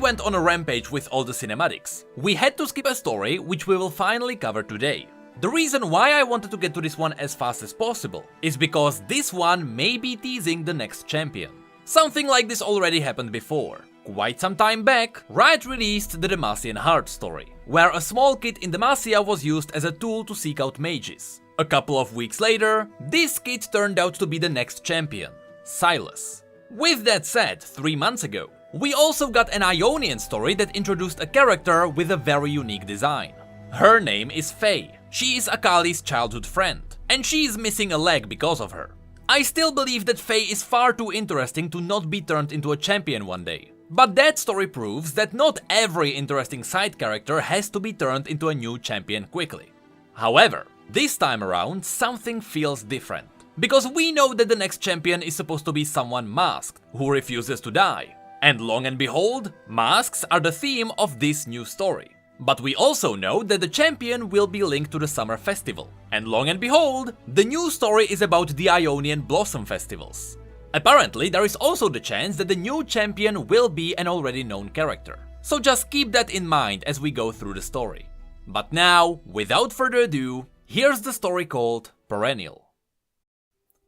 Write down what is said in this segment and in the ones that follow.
went on a rampage with all the cinematics, we had to skip a story which we will finally cover today. The reason why I wanted to get to this one as fast as possible is because this one may be teasing the next champion. Something like this already happened before. Quite some time back, Riot released the Demacian Heart story, where a small kit in Demacia was used as a tool to seek out mages. A couple of weeks later, this kit turned out to be the next champion, Silas. With that said, 3 months ago, we also got an Ionian story that introduced a character with a very unique design. Her name is Faye. She is Akali's childhood friend, and she is missing a leg because of her. I still believe that Faye is far too interesting to not be turned into a champion one day. But that story proves that not every interesting side character has to be turned into a new champion quickly. However, this time around something feels different. Because we know that the next champion is supposed to be someone masked, who refuses to die. And long and behold, masks are the theme of this new story. But we also know that the champion will be linked to the summer festival. And long and behold, the new story is about the Ionian Blossom festivals. Apparently, there is also the chance that the new champion will be an already known character. So just keep that in mind as we go through the story. But now, without further ado, here's the story called Perennial.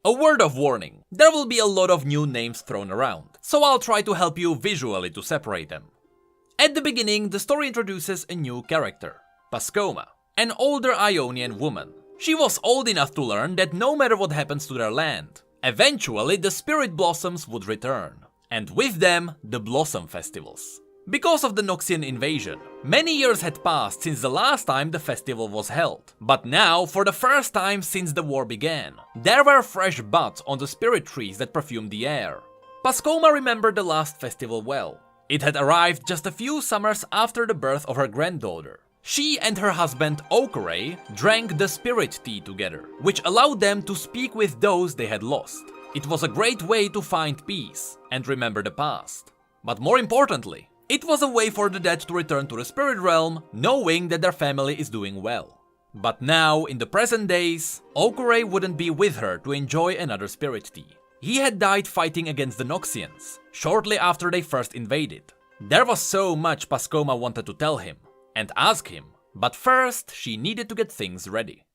A word of warning, there will be a lot of new names thrown around, so I'll try to help you visually to separate them. At the beginning, the story introduces a new character, Pascoma, an older Ionian woman. She was old enough to learn that no matter what happens to their land, eventually the spirit blossoms would return, and with them, the Blossom Festivals. Because of the Noxian invasion, many years had passed since the last time the festival was held. But now, for the first time since the war began, there were fresh buds on the spirit trees that perfumed the air. Pascoma remembered the last festival well. It had arrived just a few summers after the birth of her granddaughter. She and her husband Okore drank the spirit tea together, which allowed them to speak with those they had lost. It was a great way to find peace and remember the past. But more importantly, it was a way for the dead to return to the spirit realm, knowing that their family is doing well. But now, in the present days, Okore wouldn't be with her to enjoy another spirit tea. He had died fighting against the Noxians, shortly after they first invaded. There was so much Pascoma wanted to tell him, and ask him, but first she needed to get things ready.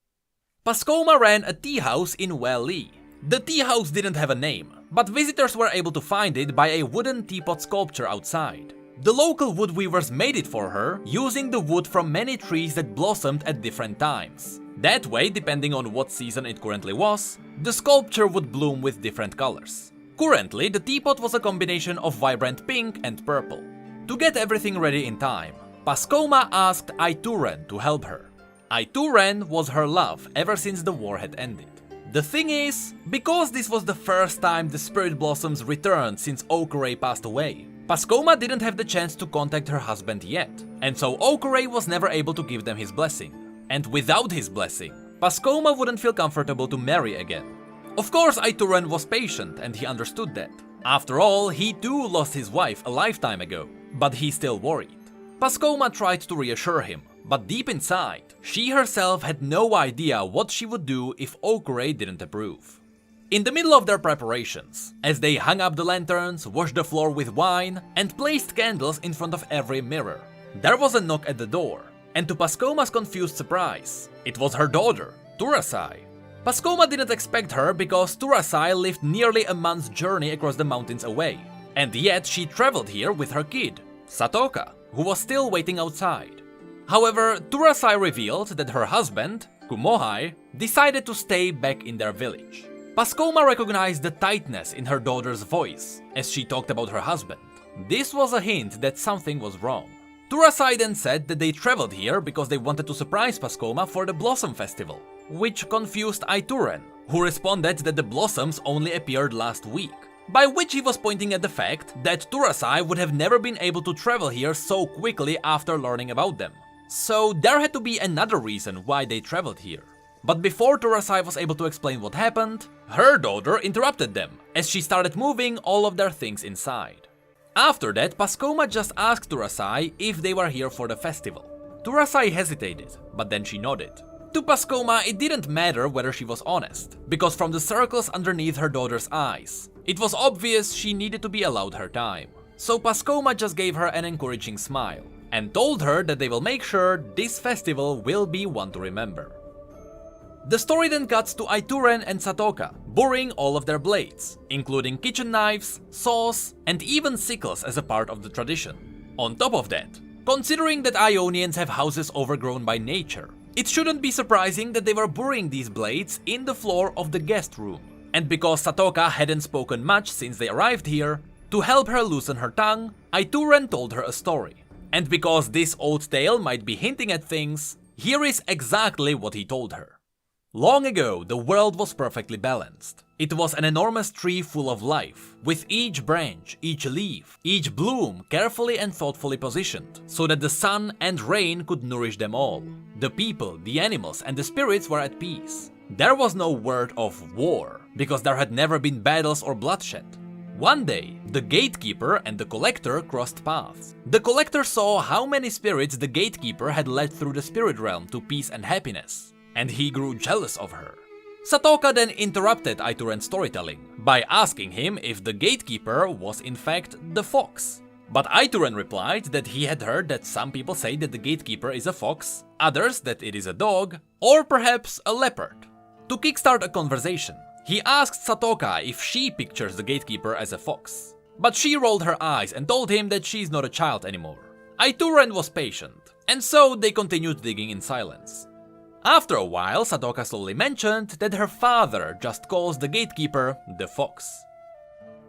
Pascoma ran a tea house in Welly. The tea house didn't have a name, but visitors were able to find it by a wooden teapot sculpture outside. The local woodweavers made it for her, using the wood from many trees that blossomed at different times. That way, depending on what season it currently was, the sculpture would bloom with different colors. Currently, the teapot was a combination of vibrant pink and purple. To get everything ready in time, Pascoma asked Aituren to help her. Aituren was her love ever since the war had ended. The thing is, because this was the first time the spirit blossoms returned since Okore passed away, Pascoma didn't have the chance to contact her husband yet, and so Okore was never able to give them his blessing. And without his blessing, Pascoma wouldn't feel comfortable to marry again. Of course, Aituren was patient and he understood that. After all, he too lost his wife a lifetime ago, but he still worried. Pascoma tried to reassure him, but deep inside, she herself had no idea what she would do if Okore didn't approve. In the middle of their preparations, as they hung up the lanterns, washed the floor with wine, and placed candles in front of every mirror, there was a knock at the door, and to Pascoma's confused surprise, it was her daughter, Turasai. Pascoma didn't expect her because Turasai lived nearly a month's journey across the mountains away, and yet she traveled here with her kid, Satoka, who was still waiting outside. However, Turasai revealed that her husband, Kumohai, decided to stay back in their village. Pascoma recognized the tightness in her daughter's voice as she talked about her husband. This was a hint that something was wrong. Turasai then said that they traveled here because they wanted to surprise Pascoma for the Blossom Festival, which confused Aituren, who responded that the blossoms only appeared last week, by which he was pointing at the fact that Turasai would have never been able to travel here so quickly after learning about them. So there had to be another reason why they traveled here. But before Turasai was able to explain what happened, her daughter interrupted them as she started moving all of their things inside. After that, Pascoma just asked Turasai if they were here for the festival. Turasai hesitated, but then she nodded. To Pascoma, it didn't matter whether she was honest, because from the circles underneath her daughter's eyes, it was obvious she needed to be allowed her time. so Pascoma just gave her an encouraging smile and told her that they will make sure this festival will be one to remember. The story then cuts to Aituren and Satoka borrowing all of their blades, including kitchen knives, saws, and even sickles as a part of the tradition. On top of that, considering that Ionians have houses overgrown by nature, it shouldn't be surprising that they were burying these blades in the floor of the guest room. And because Satoka hadn't spoken much since they arrived here, to help her loosen her tongue, Aituren told her a story. And because this old tale might be hinting at things, here is exactly what he told her. Long ago, the world was perfectly balanced. It was an enormous tree full of life, with each branch, each leaf, each bloom carefully and thoughtfully positioned, so that the sun and rain could nourish them all. The people, the animals, and the spirits were at peace. There was no word of war, because there had never been battles or bloodshed. One day, the gatekeeper and the collector crossed paths. The collector saw how many spirits the gatekeeper had led through the spirit realm to peace and happiness, and he grew jealous of her. Satoka then interrupted Aituren's storytelling by asking him if the gatekeeper was in fact the fox. But Aituren replied that he had heard that some people say that the gatekeeper is a fox, others that it is a dog, or perhaps a leopard. To kickstart a conversation, he asked Satoka if she pictures the gatekeeper as a fox. But she rolled her eyes and told him that she's not a child anymore. Aituren was patient, and so they continued digging in silence. After a while, Satoka slowly mentioned that her father just calls the gatekeeper the fox.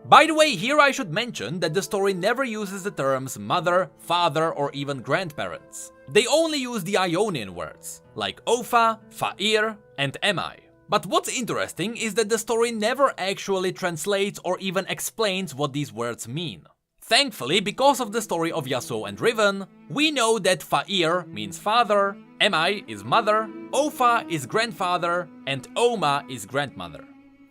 By the way, here I should mention that the story never uses the terms mother, father, or even grandparents. They only use the Ionian words, like Ofa, Fa'ir, and Emai. But what's interesting is that the story never actually translates or even explains what these words mean. Thankfully, because of the story of Yasuo and Riven, we know that Fa'ir means father, Emai is mother, Ofa is grandfather, and Oma is grandmother.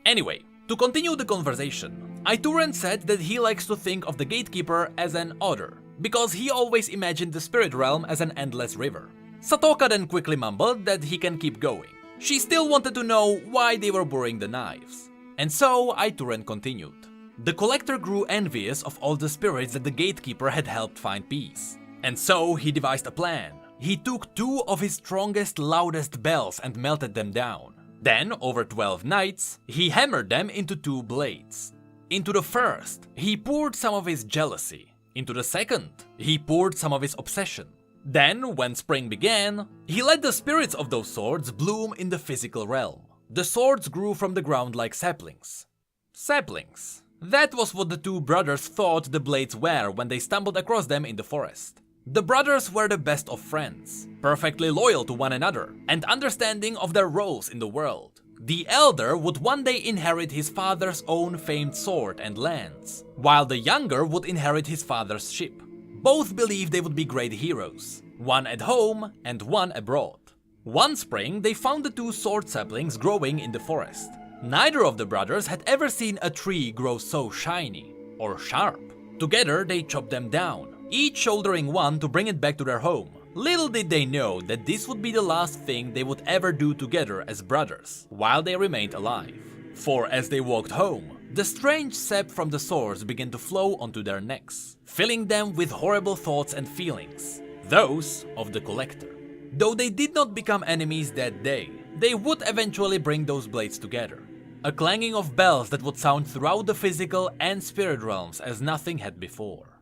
Anyway, to continue the conversation, Aituren said that he likes to think of the gatekeeper as an otter, because he always imagined the spirit realm as an endless river. Satoka then quickly mumbled that he can keep going. She still wanted to know why they were burying the knives. And so Aituren continued. The collector grew envious of all the spirits that the gatekeeper had helped find peace. And so he devised a plan. He took 2 of his strongest, loudest bells and melted them down. Then, over 12 nights, he hammered them into 2 blades. Into the first, he poured some of his jealousy. Into the second, he poured some of his obsession. Then, when spring began, he let the spirits of those swords bloom in the physical realm. The swords grew from the ground like saplings. Saplings. That was what the 2 brothers thought the blades were when they stumbled across them in the forest. The brothers were the best of friends, perfectly loyal to one another, and understanding of their roles in the world. The elder would one day inherit his father's own famed sword and lands, while the younger would inherit his father's ship. Both believed they would be great heroes, one at home and one abroad. One spring, they found the 2 sword saplings growing in the forest. Neither of the brothers had ever seen a tree grow so shiny or sharp. Together, they chopped them down, each shouldering one to bring it back to their home. Little did they know that this would be the last thing they would ever do together as brothers, while they remained alive. For as they walked home, the strange sap from the swords began to flow onto their necks, filling them with horrible thoughts and feelings, those of the collector. Though they did not become enemies that day, they would eventually bring those blades together. A clanging of bells that would sound throughout the physical and spirit realms as nothing had before.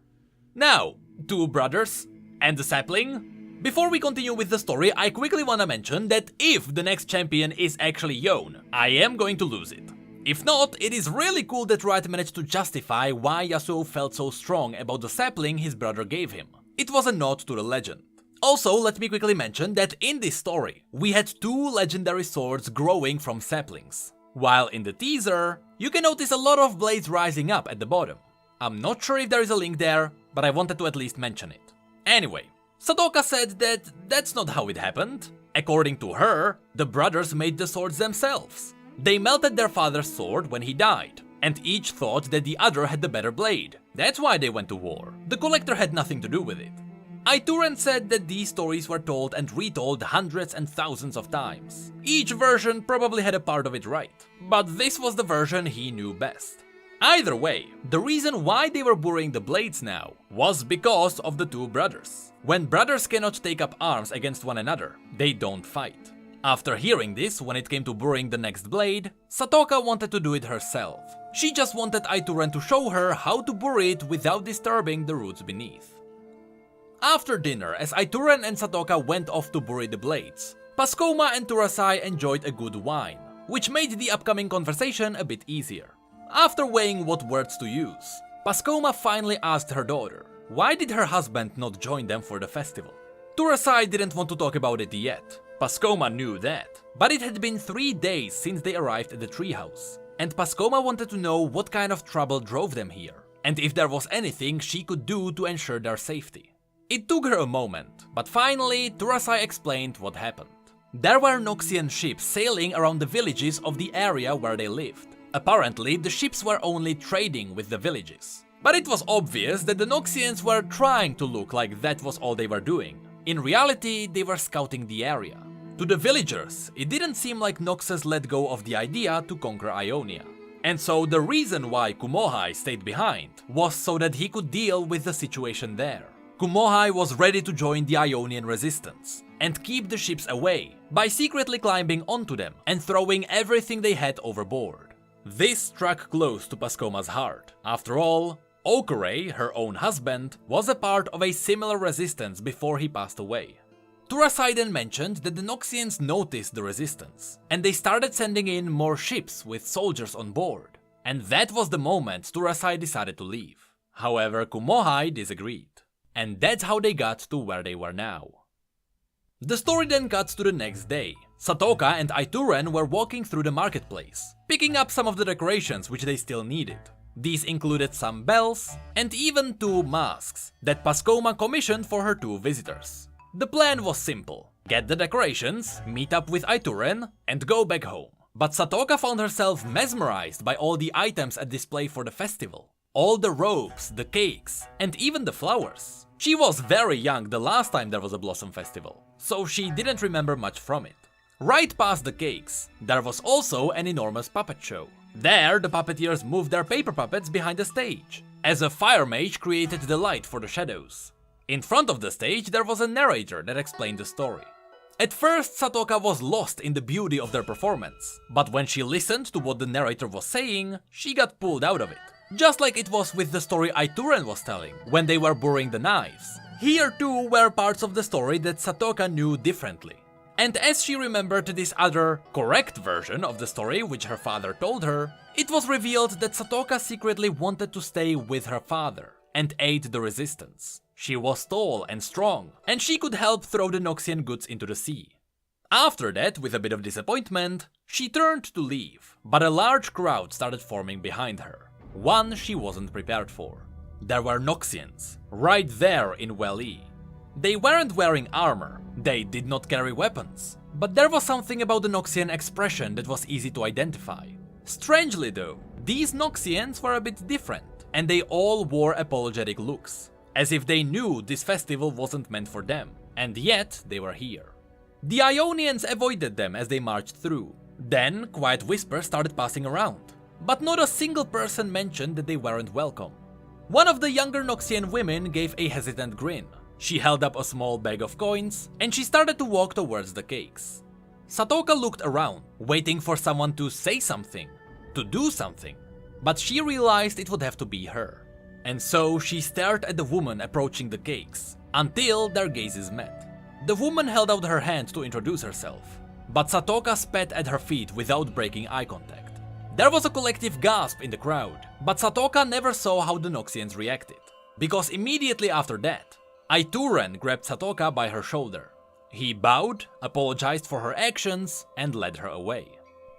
Now, 2 brothers and the sapling. Before we continue with the story, I quickly wanna mention that if the next champion is actually Yone, I am going to lose it. If not, it is really cool that Riot managed to justify why Yasuo felt so strong about the sapling his brother gave him. It was a nod to the legend. Also, let me quickly mention that in this story, we had 2 legendary swords growing from saplings. While in the teaser, you can notice a lot of blades rising up at the bottom. I'm not sure if there is a link there, but I wanted to at least mention it. Anyway, Satoka said that that's not how it happened. According to her, the brothers made the swords themselves. They melted their father's sword when he died, and each thought that the other had the better blade. That's why they went to war. The collector had nothing to do with it. Aituren said that these stories were told and retold hundreds and thousands of times. Each version probably had a part of it right, but this was the version he knew best. Either way, the reason why they were burying the blades now was because of the two brothers. When brothers cannot take up arms against one another, they don't fight. After hearing this, when it came to burying the next blade, Satoka wanted to do it herself. She just wanted Aituren to show her how to bury it without disturbing the roots beneath. After dinner, as Aituren and Satoka went off to bury the blades, Pascoma and Turasai enjoyed a good wine, which made the upcoming conversation a bit easier. After weighing what words to use, Pascoma finally asked her daughter, why did her husband not join them for the festival? Turasai didn't want to talk about it yet. Pascoma knew that, but it had been 3 days since they arrived at the treehouse, and Pascoma wanted to know what kind of trouble drove them here, and if there was anything she could do to ensure their safety. It took her a moment, but finally Turasai explained what happened. There were Noxian ships sailing around the villages of the area where they lived. Apparently, the ships were only trading with the villages. But it was obvious that the Noxians were trying to look like that was all they were doing. In reality, they were scouting the area. To the villagers, it didn't seem like Noxus let go of the idea to conquer Ionia. And so the reason why Kumohai stayed behind was so that he could deal with the situation there. Kumohai was ready to join the Ionian resistance and keep the ships away by secretly climbing onto them and throwing everything they had overboard. This struck close to Pascoma's heart. After all, Okure, her own husband, was a part of a similar resistance before he passed away. Turasai then mentioned that the Noxians noticed the resistance, and they started sending in more ships with soldiers on board. And that was the moment Turasai decided to leave. However, Kumohai disagreed. And that's how they got to where they were now. The story then cuts to the next day. Satoka and Aituren were walking through the marketplace, picking up some of the decorations which they still needed. These included some bells and even 2 masks that Pascoma commissioned for her 2 visitors. The plan was simple: get the decorations, meet up with Aituren, and go back home. But Satoka found herself mesmerized by all the items at display for the festival. All the robes, the cakes, and even the flowers. She was very young the last time there was a Blossom Festival, so she didn't remember much from it. Right past the cakes, there was also an enormous puppet show. There, the puppeteers moved their paper puppets behind the stage, as a fire mage created the light for the shadows. In front of the stage, there was a narrator that explained the story. At first, Satoka was lost in the beauty of their performance, but when she listened to what the narrator was saying, she got pulled out of it. Just like it was with the story Aituren was telling, when they were burying the knives. Here too were parts of the story that Satoka knew differently. And as she remembered this other, correct version of the story which her father told her, it was revealed that Satoka secretly wanted to stay with her father and aid the resistance. She was tall and strong, and she could help throw the Noxian goods into the sea. After that, with a bit of disappointment, she turned to leave, but a large crowd started forming behind her. One she wasn't prepared for. There were Noxians, right there in Well-E. They weren't wearing armor, they did not carry weapons, but there was something about the Noxian expression that was easy to identify. Strangely though, these Noxians were a bit different, and they all wore apologetic looks, as if they knew this festival wasn't meant for them, and yet they were here. The Ionians avoided them as they marched through. Then quiet whispers started passing around, but not a single person mentioned that they weren't welcome. One of the younger Noxian women gave a hesitant grin. She held up a small bag of coins, and she started to walk towards the cakes. Satoka looked around, waiting for someone to say something, to do something, but she realized it would have to be her. And so she stared at the woman approaching the cakes, until their gazes met. The woman held out her hand to introduce herself, but Satoka spat at her feet without breaking eye contact. There was a collective gasp in the crowd, but Satoka never saw how the Noxians reacted, because immediately after that, Aituren grabbed Satoka by her shoulder. He bowed, apologized for her actions, and led her away.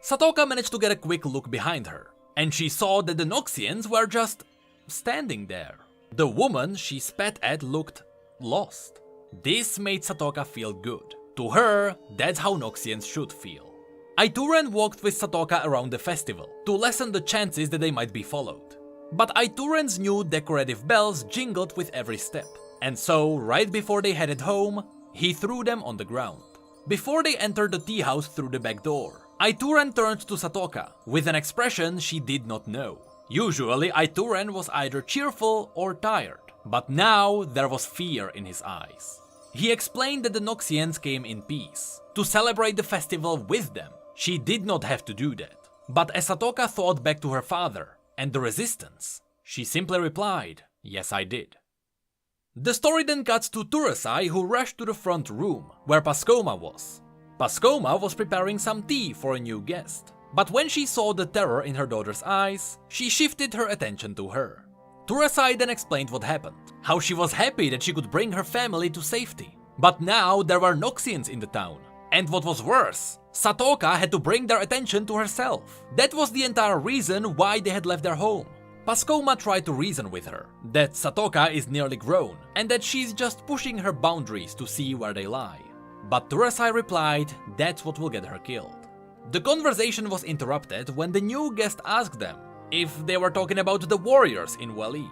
Satoka managed to get a quick look behind her, and she saw that the Noxians were just standing there. The woman she spat at looked lost. This made Satoka feel good. To her, that's how Noxians should feel. Aituren walked with Satoka around the festival, to lessen the chances that they might be followed. But Aituren's new decorative bells jingled with every step, and so, right before they headed home, he threw them on the ground. Before they entered the tea house through the back door, Aituren turned to Satoka with an expression she did not know. Usually, Aituren was either cheerful or tired, but now there was fear in his eyes. He explained that the Noxians came in peace, to celebrate the festival with them. She did not have to do that. But as Satoka thought back to her father and the resistance, she simply replied, "Yes, I did." The story then cuts to Turasai, who rushed to the front room, where Pascoma was. Pascoma was preparing some tea for a new guest, but when she saw the terror in her daughter's eyes, she shifted her attention to her. Turasai then explained what happened, how she was happy that she could bring her family to safety. But now there were Noxians in the town, and what was worse, Satoka had to bring their attention to herself. That was the entire reason why they had left their home. Pascoma tried to reason with her, that Satoka is nearly grown, and that she's just pushing her boundaries to see where they lie. But Turasai replied that's what will get her killed. The conversation was interrupted when the new guest asked them if they were talking about the warriors in Wali.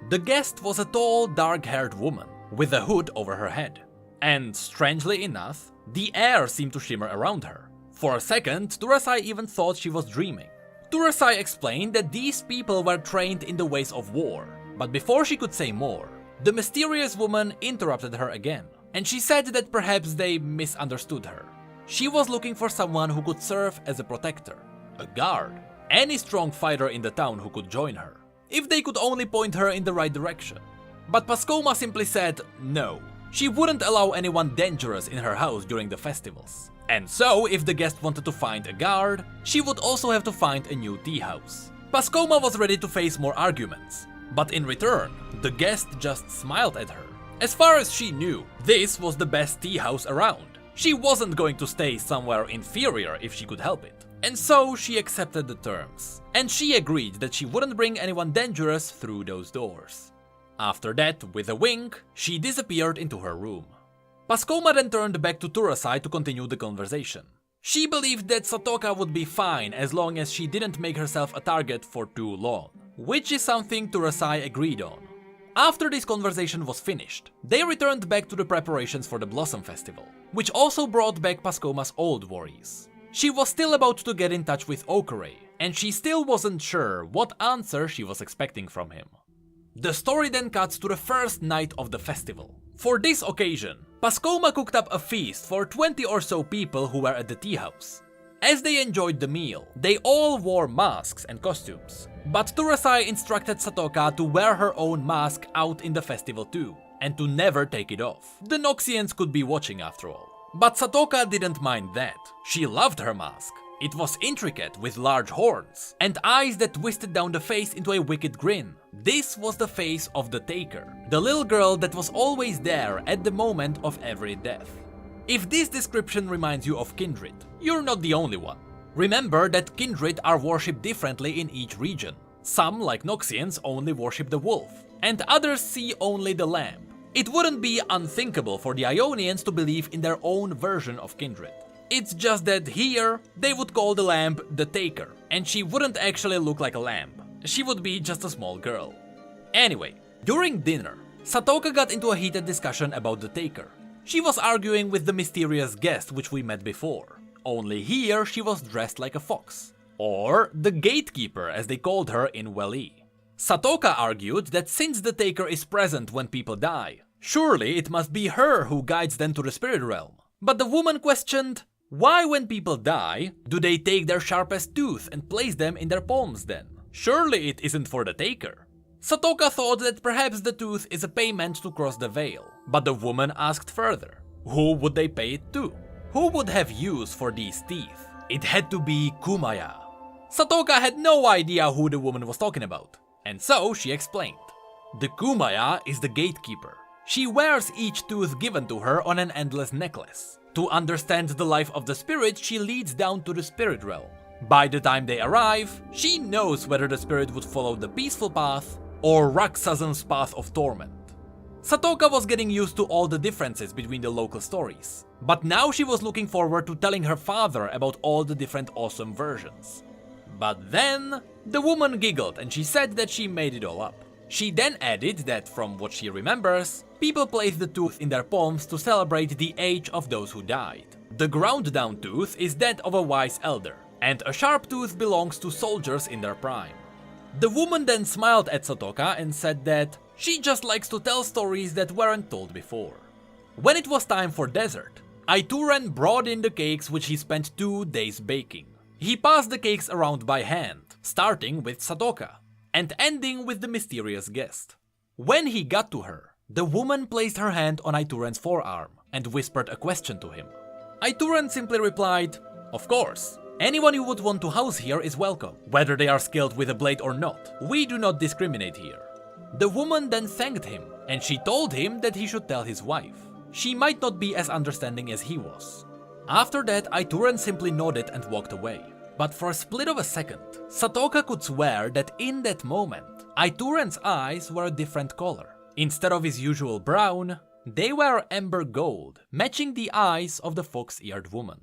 The guest was a tall, dark-haired woman, with a hood over her head. And strangely enough, the air seemed to shimmer around her. For a second, Turasai even thought she was dreaming. Turasai explained that these people were trained in the ways of war, but before she could say more, the mysterious woman interrupted her again, and she said that perhaps they misunderstood her. She was looking for someone who could serve as a protector, a guard, any strong fighter in the town who could join her, if they could only point her in the right direction. But Pascoma simply said no. She wouldn't allow anyone dangerous in her house during the festivals. And so, if the guest wanted to find a guard, she would also have to find a new tea house. Pascoma was ready to face more arguments, but in return, the guest just smiled at her. As far as she knew, this was the best tea house around. She wasn't going to stay somewhere inferior if she could help it. And so she accepted the terms. And she agreed that she wouldn't bring anyone dangerous through those doors. After that, with a wink, she disappeared into her room. Pascoma then turned back to Turasai to continue the conversation. She believed that Satoka would be fine as long as she didn't make herself a target for too long, which is something Turasai agreed on. After this conversation was finished, they returned back to the preparations for the Blossom Festival, which also brought back Pascoma's old worries. She was still about to get in touch with Okare, and she still wasn't sure what answer she was expecting from him. The story then cuts to the first night of the festival. For this occasion, Pascoma cooked up a feast for 20 or so people who were at the tea house. As they enjoyed the meal, they all wore masks and costumes. But Turasai instructed Satoka to wear her own mask out in the festival too, and to never take it off. The Noxians could be watching after all. But Satoka didn't mind that. She loved her mask. It was intricate with large horns, and eyes that twisted down the face into a wicked grin. This was the face of the Taker, the little girl that was always there at the moment of every death. If this description reminds you of Kindred, you're not the only one. Remember that Kindred are worshipped differently in each region. Some, like Noxians, only worship the wolf, and others see only the lamb. It wouldn't be unthinkable for the Ionians to believe in their own version of Kindred. It's just that here, they would call the lamb the Taker, and she wouldn't actually look like a lamb. She would be just a small girl. Anyway, during dinner, Satoka got into a heated discussion about the Taker. She was arguing with the mysterious guest which we met before. Only here she was dressed like a fox. Or the Gatekeeper as they called her in Weli. Satoka argued that since the Taker is present when people die, surely it must be her who guides them to the spirit realm. But the woman questioned, why when people die, do they take their sharpest tooth and place them in their palms then? Surely it isn't for the Taker. Satoka thought that perhaps the tooth is a payment to cross the veil, but the woman asked further, who would they pay it to? Who would have use for these teeth? It had to be Kumaya. Satoka had no idea who the woman was talking about, and so she explained. The Kumaya is the gatekeeper. She wears each tooth given to her on an endless necklace. To understand the life of the spirit, she leads down to the spirit realm. By the time they arrive, she knows whether the spirit would follow the peaceful path or Raksasan's path of torment. Satoka was getting used to all the differences between the local stories, but now she was looking forward to telling her father about all the different awesome versions. But then, the woman giggled and she said that she made it all up. She then added that from what she remembers, people place the tooth in their palms to celebrate the age of those who died. The ground down tooth is that of a wise elder, and a sharp tooth belongs to soldiers in their prime. The woman then smiled at Satoka and said that she just likes to tell stories that weren't told before. When it was time for dessert, Aituren brought in the cakes which he spent 2 days baking. He passed the cakes around by hand, starting with Satoka, and ending with the mysterious guest. When he got to her, the woman placed her hand on Aituren's forearm and whispered a question to him. Aituren simply replied, "Of course. Anyone you would want to house here is welcome, whether they are skilled with a blade or not. We do not discriminate here." The woman then thanked him, and she told him that he should tell his wife. She might not be as understanding as he was. After that, Aituren simply nodded and walked away. But for a split of a second, Satoka could swear that in that moment, Aituren's eyes were a different color. Instead of his usual brown, they were amber gold, matching the eyes of the fox-eared woman.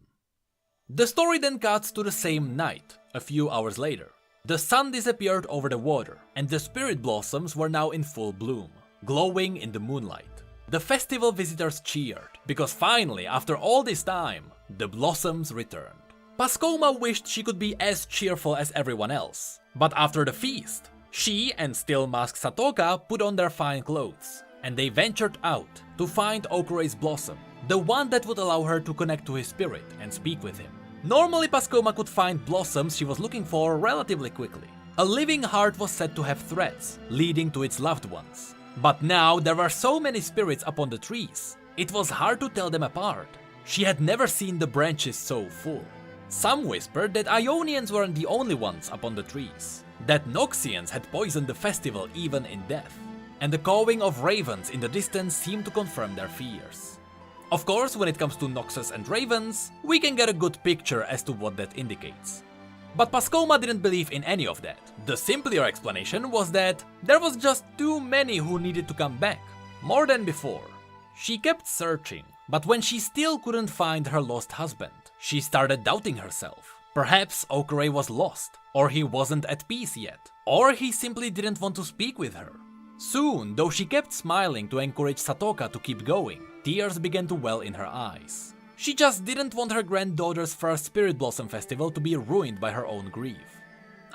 The story then cuts to the same night, a few hours later. The sun disappeared over the water, and the spirit blossoms were now in full bloom, glowing in the moonlight. The festival visitors cheered, because finally, after all this time, the blossoms returned. Pascoma wished she could be as cheerful as everyone else, but after the feast, she and still masked Satoka put on their fine clothes, and they ventured out to find Okurei's blossom, the one that would allow her to connect to his spirit and speak with him. Normally Pascoma could find blossoms she was looking for relatively quickly. A living heart was said to have threads leading to its loved ones. But now there were so many spirits upon the trees, it was hard to tell them apart. She had never seen the branches so full. Some whispered that Ionians weren't the only ones upon the trees, that Noxians had poisoned the festival even in death, and the cawing of ravens in the distance seemed to confirm their fears. Of course, when it comes to Noxus and ravens, we can get a good picture as to what that indicates. But Pascoma didn't believe in any of that. The simpler explanation was that there was just too many who needed to come back, more than before. She kept searching, but when she still couldn't find her lost husband, she started doubting herself. Perhaps Okurei was lost, or he wasn't at peace yet, or he simply didn't want to speak with her. Soon, though she kept smiling to encourage Satoka to keep going, tears began to well in her eyes. She just didn't want her granddaughter's first Spirit Blossom Festival to be ruined by her own grief.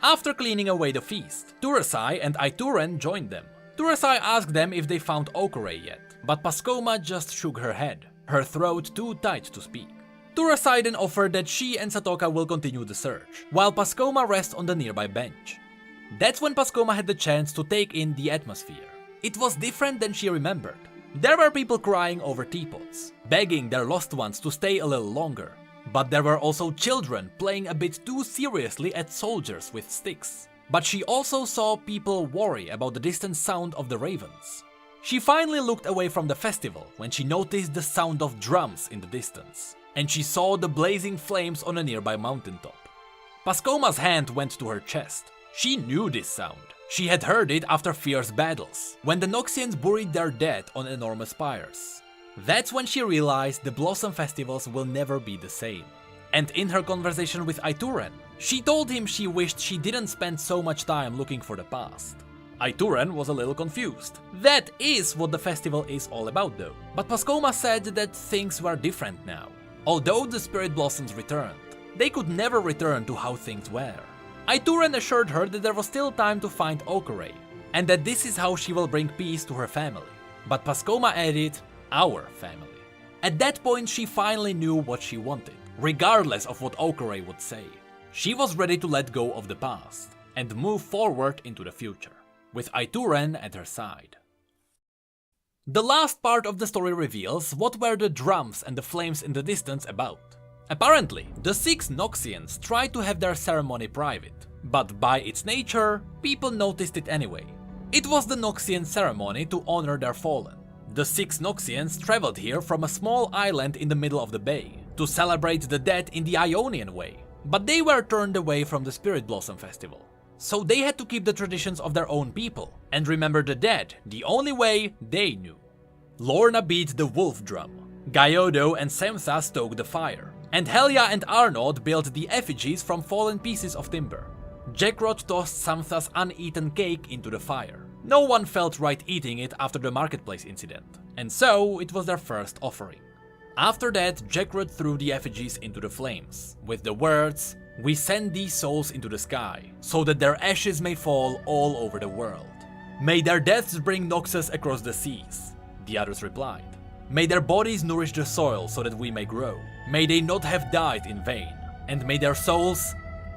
After cleaning away the feast, Turasai and Aituren joined them. Turasai asked them if they found Okurei yet, but Pascoma just shook her head, her throat too tight to speak. Turasai then offered that she and Satoka will continue the search, while Pascoma rests on the nearby bench. That's when Pascoma had the chance to take in the atmosphere. It was different than she remembered. There were people crying over teapots, begging their lost ones to stay a little longer. But there were also children playing a bit too seriously at soldiers with sticks. But she also saw people worry about the distant sound of the ravens. She finally looked away from the festival when she noticed the sound of drums in the distance, and she saw the blazing flames on a nearby mountaintop. Pascoma's hand went to her chest. She knew this sound. She had heard it after fierce battles, when the Noxians buried their dead on enormous pyres. That's when she realized the Blossom Festivals will never be the same. And in her conversation with Aituren, she told him she wished she didn't spend so much time looking for the past. Aituren was a little confused. That is what the festival is all about though. But Pascoma said that things were different now. Although the Spirit Blossoms returned, they could never return to how things were. Aituren assured her that there was still time to find Okurei, and that this is how she will bring peace to her family. But Pascoma added, our family. At that point she finally knew what she wanted, regardless of what Okurei would say. She was ready to let go of the past, and move forward into the future, with Aituren at her side. The last part of the story reveals what were the drums and the flames in the distance about. Apparently, the 6 Noxians tried to have their ceremony private, but by its nature, people noticed it anyway. It was the Noxian ceremony to honor their fallen. The 6 Noxians traveled here from a small island in the middle of the bay, to celebrate the dead in the Ionian way, but they were turned away from the Spirit Blossom Festival. So they had to keep the traditions of their own people, and remember the dead the only way they knew. Lorna beat the wolf drum, Gyodo and Semtha stoked the fire, and Helia and Arnaud built the effigies from fallen pieces of timber. Jackrot tossed Samtha's uneaten cake into the fire. No one felt right eating it after the marketplace incident, and so it was their first offering. After that, Jackrot threw the effigies into the flames, with the words, We send these souls into the sky, so that their ashes may fall all over the world. May their deaths bring Noxus across the seas, the others replied. May their bodies nourish the soil so that we may grow. May they not have died in vain, and may their souls...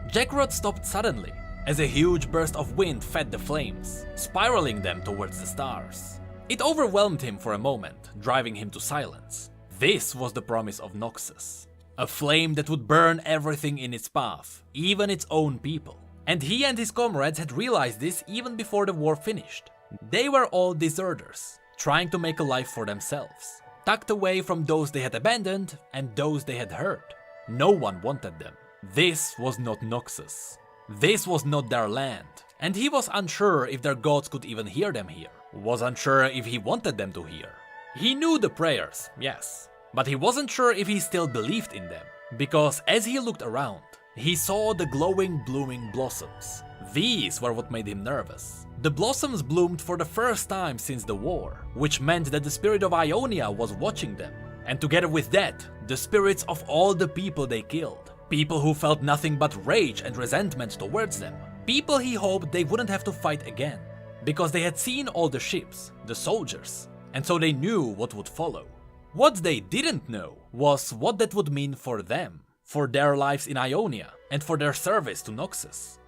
Jackrod stopped suddenly, as a huge burst of wind fed the flames, spiraling them towards the stars. It overwhelmed him for a moment, driving him to silence. This was the promise of Noxus. A flame that would burn everything in its path, even its own people. And he and his comrades had realized this even before the war finished. They were all deserters, trying to make a life for themselves, tucked away from those they had abandoned and those they had hurt. No one wanted them. This was not Noxus. This was not their land, and he was unsure if their gods could even hear them here. Was unsure if he wanted them to hear. He knew the prayers, yes, but he wasn't sure if he still believed in them, because as he looked around, he saw the glowing, blooming blossoms. These were what made him nervous. The blossoms bloomed for the first time since the war, which meant that the spirit of Ionia was watching them, and together with that, the spirits of all the people they killed. People who felt nothing but rage and resentment towards them. People he hoped they wouldn't have to fight again, because they had seen all the ships, the soldiers, and so they knew what would follow. What they didn't know was what that would mean for them, for their lives in Ionia, and for their service to Noxus.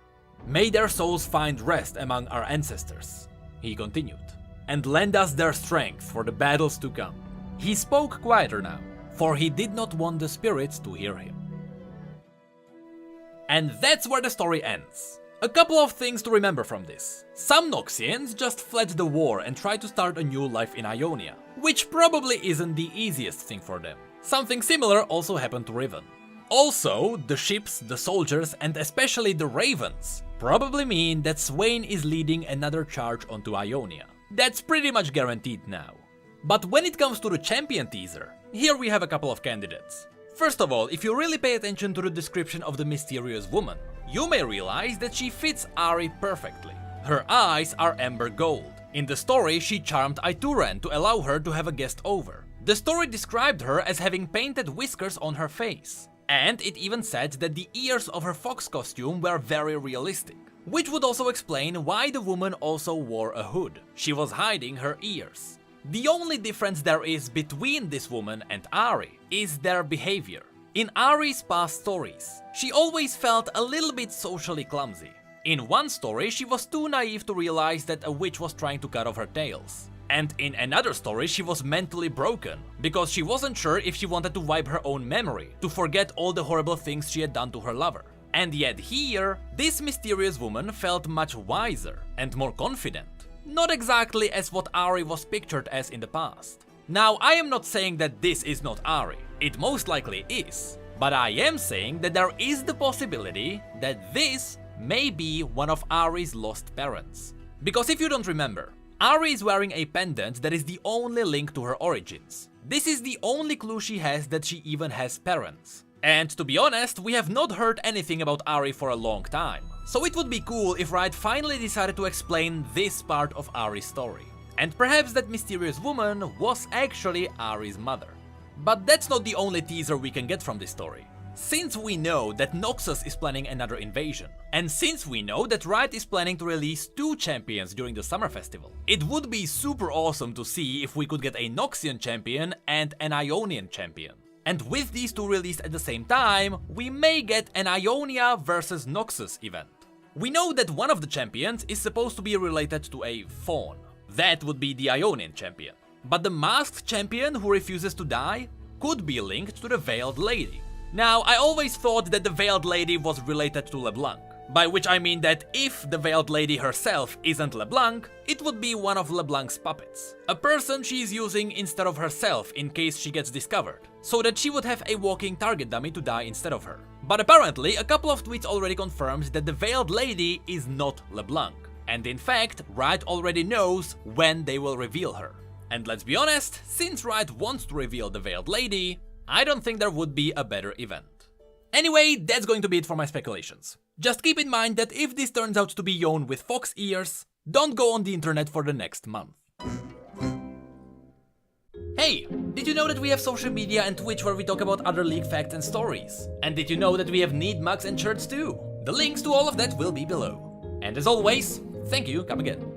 May their souls find rest among our ancestors, he continued, and lend us their strength for the battles to come. He spoke quieter now, for he did not want the spirits to hear him. And that's where the story ends. A couple of things to remember from this. Some Noxians just fled the war and tried to start a new life in Ionia, which probably isn't the easiest thing for them. Something similar also happened to Riven. Also, the ships, the soldiers, and especially the ravens probably mean that Swain is leading another charge onto Ionia. That's pretty much guaranteed now. But when it comes to the champion teaser, here we have a couple of candidates. First of all, if you really pay attention to the description of the mysterious woman, you may realize that she fits Ahri perfectly. Her eyes are amber gold. In the story, she charmed Aituren to allow her to have a guest over. The story described her as having painted whiskers on her face. And it even said that the ears of her fox costume were very realistic. Which would also explain why the woman also wore a hood. She was hiding her ears. The only difference there is between this woman and Ahri is their behavior. In Ahri's past stories, she always felt a little bit socially clumsy. In one story, she was too naive to realize that a witch was trying to cut off her tails. And in another story, she was mentally broken, because she wasn't sure if she wanted to wipe her own memory, to forget all the horrible things she had done to her lover. And yet here, this mysterious woman felt much wiser and more confident. Not exactly as what Ahri was pictured as in the past. Now, I am not saying that this is not Ahri. It most likely is. But I am saying that there is the possibility that this may be one of Ahri's lost parents. Because if you don't remember, Ahri is wearing a pendant that is the only link to her origins. This is the only clue she has that she even has parents. And to be honest, we have not heard anything about Ahri for a long time. So it would be cool if Riot finally decided to explain this part of Ahri's story. And perhaps that mysterious woman was actually Ahri's mother. But that's not the only teaser we can get from this story. Since we know that Noxus is planning another invasion, and since we know that Riot is planning to release 2 champions during the summer festival, it would be super awesome to see if we could get a Noxian champion and an Ionian champion. And with these 2 released at the same time, we may get an Ionia versus Noxus event. We know that one of the champions is supposed to be related to a faun. That would be the Ionian champion. But the masked champion who refuses to die could be linked to the Veiled Lady. Now, I always thought that the Veiled Lady was related to LeBlanc, by which I mean that if the Veiled Lady herself isn't LeBlanc, it would be one of LeBlanc's puppets. A person she is using instead of herself in case she gets discovered, so that she would have a walking target dummy to die instead of her. But apparently, a couple of tweets already confirmed that the Veiled Lady is not LeBlanc. And in fact, Riot already knows when they will reveal her. And let's be honest, since Riot wants to reveal the Veiled Lady, I don't think there would be a better event. Anyway, that's going to be it for my speculations. Just keep in mind that if this turns out to be Yon with fox ears, don't go on the internet for the next month. Hey, did you know that we have social media and Twitch where we talk about other League facts and stories? And did you know that we have neat mugs and shirts too? The links to all of that will be below. And as always, thank you, come again.